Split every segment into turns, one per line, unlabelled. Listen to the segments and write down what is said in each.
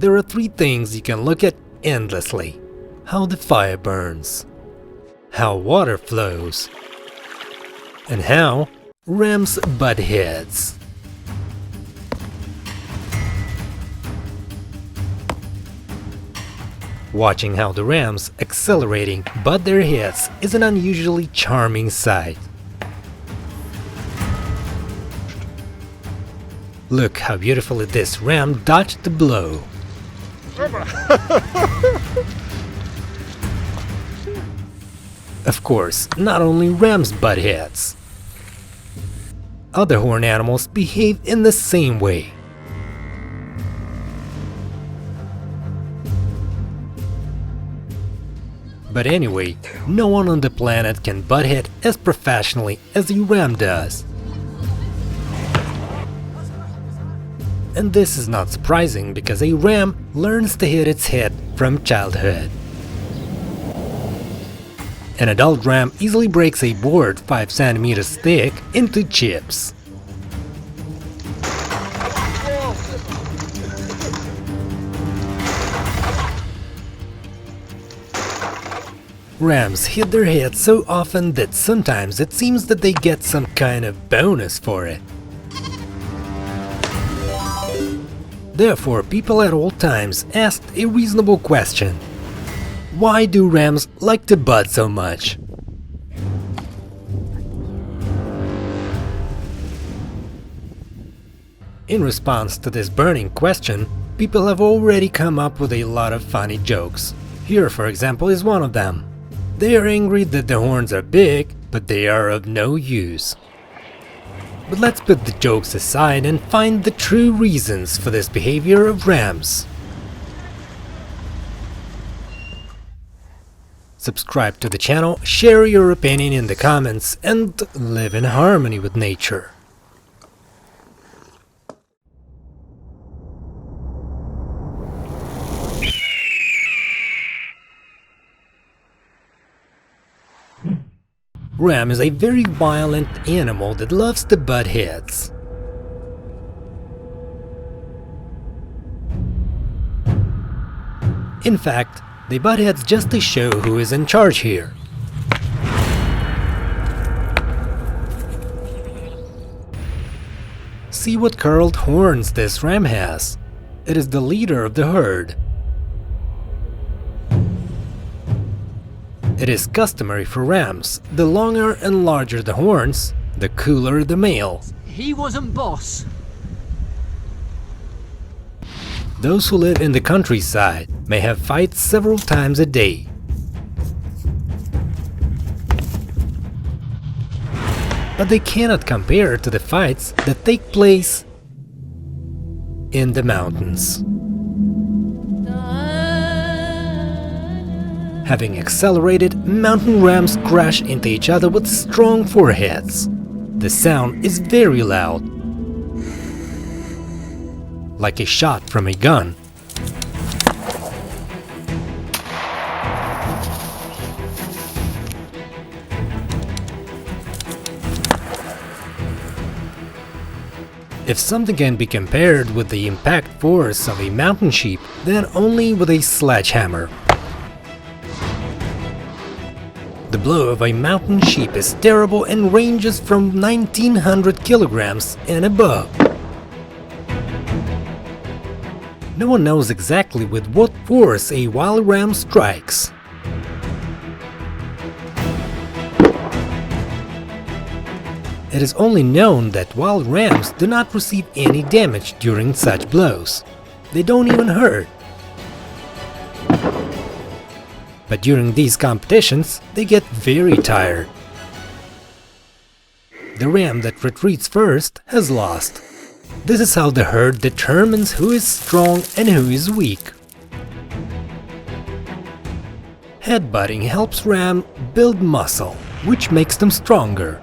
there are three things you can look at endlessly: how the fire burns, how water flows, and how rams butt heads. Watching how the rams accelerating butt their heads is an unusually charming sight. Look how beautifully this ram dodged the blow. Of course, not only rams butt heads. Other horned animals behave in the same way. But anyway, no one on the planet can butt head as professionally as a ram does. And this is not surprising because a ram learns to hit its head from childhood. An adult ram easily breaks a board 5 centimeters thick into chips. Rams hit their heads so often that sometimes it seems that they get some kind of bonus for it. Therefore, people at all times asked a reasonable question: why do rams like to butt so much? In response to this burning question, people have already come up with a lot of funny jokes. Here, for example, is one of them. They are angry that the horns are big, but they are of no use. But let's put the jokes aside and find the true reasons for this behavior of rams. Subscribe to the channel, share your opinion in the comments, and live in harmony with nature. Ram is a very violent animal that loves to butt heads. In fact, they butt heads just to show who is in charge here. See what curled horns this ram has. It is the leader of the herd. It is customary for rams, the longer and larger the horns, the cooler the male.
He wasn't boss.
Those who live in the countryside may have fights several times a day. But they cannot compare to the fights that take place in the mountains. Having accelerated, mountain rams crash into each other with strong foreheads. The sound is very loud, like a shot from a gun. If something can be compared with the impact force of a mountain sheep, then only with a sledgehammer. The blow of a mountain sheep is terrible and ranges from 1900 kilograms and above. No one knows exactly with what force a wild ram strikes. It is only known that wild rams do not receive any damage during such blows. They don't even hurt. But during these competitions, they get very tired. The ram that retreats first has lost. This is how the herd determines who is strong and who is weak. Headbutting helps ram build muscle, which makes them stronger.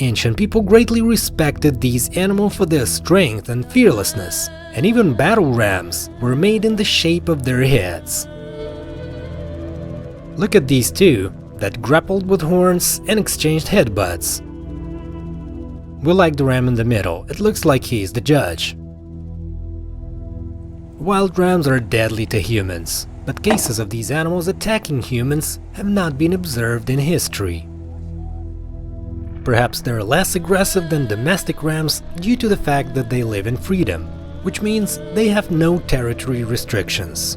Ancient people greatly respected these animals for their strength and fearlessness, and even battle rams were made in the shape of their heads. Look at these two that grappled with horns and exchanged headbutts. We like the ram in the middle, it looks like he's the judge. Wild rams are deadly to humans, but cases of these animals attacking humans have not been observed in history. Perhaps they're less aggressive than domestic rams due to the fact that they live in freedom, which means they have no territory restrictions.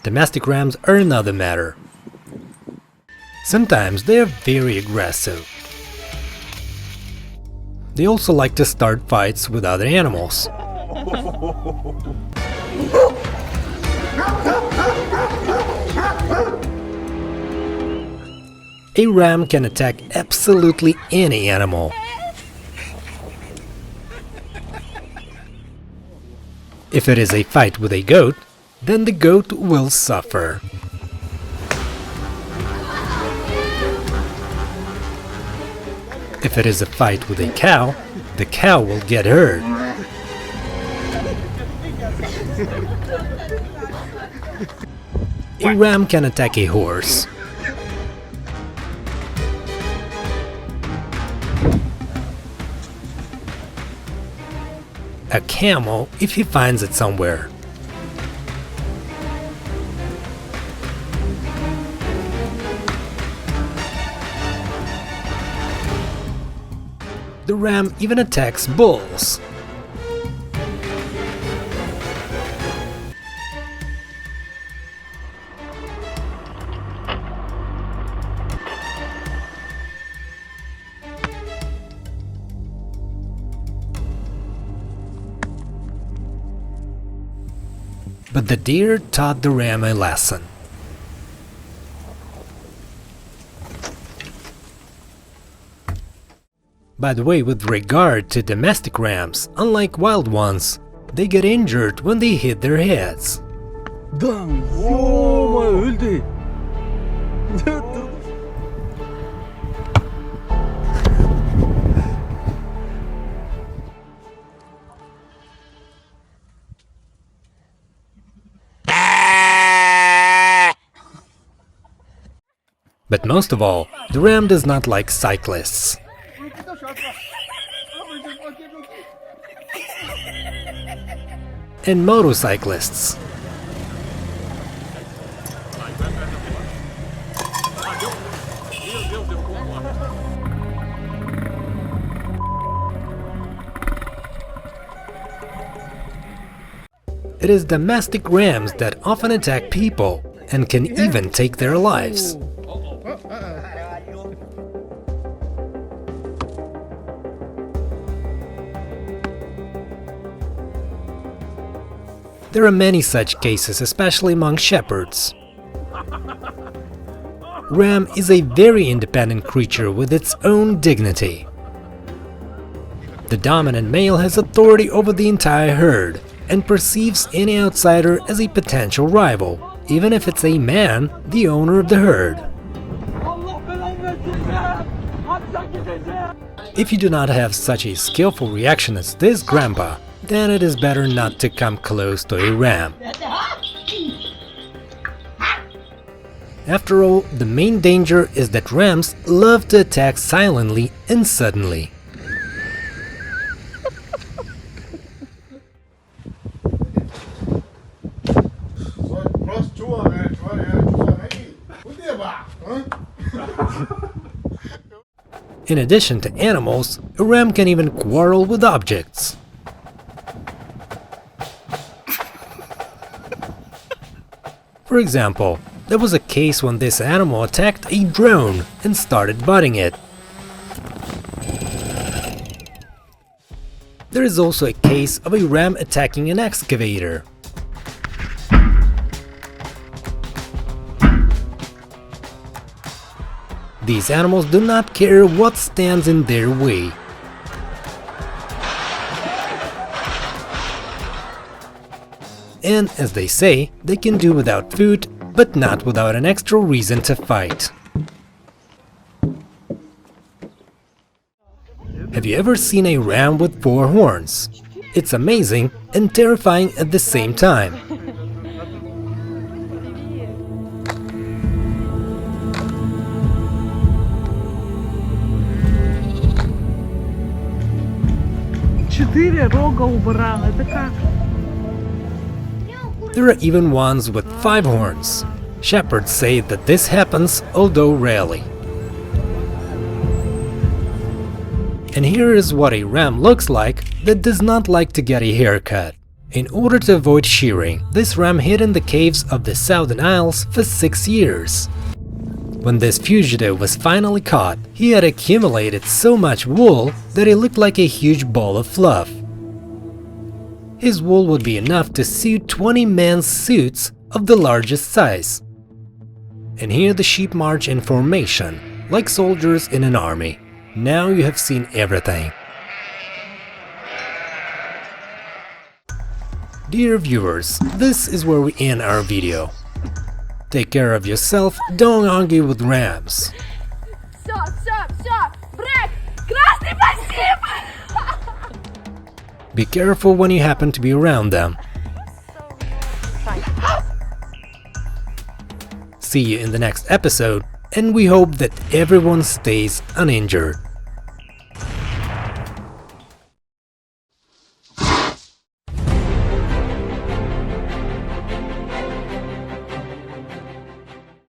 Domestic rams are another matter. Sometimes they are very aggressive. They also like to start fights with other animals. A ram can attack absolutely any animal. If it is a fight with a goat, then the goat will suffer. If it is a fight with a cow, the cow will get hurt. A ram can attack a horse. A camel if he finds it somewhere. The ram even attacks bulls. But the deer taught the ram a lesson. By the way, with regard to domestic rams, unlike wild ones, they get injured when they hit their heads. But most of all, the ram does not like cyclists. And motorcyclists. It is domestic rams that often attack people and can even take their lives. There are many such cases, especially among shepherds. Ram is a very independent creature with its own dignity. The dominant male has authority over the entire herd and perceives any outsider as a potential rival, even if it's a man, the owner of the herd. If you do not have such a skillful reaction as this grandpa, then it is better not to come close to a ram. After all, the main danger is that rams love to attack silently and suddenly. In addition to animals, a ram can even quarrel with objects. For example, there was a case when this animal attacked a drone and started butting it. There is also a case of a ram attacking an excavator. These animals do not care what stands in their way. And as they say, they can do without food, but not without an extra reason to fight. Have you ever seen a ram with 4 horns? It's amazing and terrifying at the same time.
Четыре рога у барана. Это как?
There are even ones with 5 horns. Shepherds say that this happens, although rarely. And here is what a ram looks like that does not like to get a haircut. In order to avoid shearing, this ram hid in the caves of the Southern Isles for 6 years. When this fugitive was finally caught, he had accumulated so much wool that he looked like a huge ball of fluff. His wool would be enough to sew 20 men's suits of the largest size. And here the sheep march in formation, like soldiers in an army. Now you have seen everything. Dear viewers, this is where we end our video. Take care of yourself, don't argue with rams.
Все, брейк! Красный, спасибо!
Be careful when you happen to be around them. See you in the next episode, and we hope that everyone stays uninjured.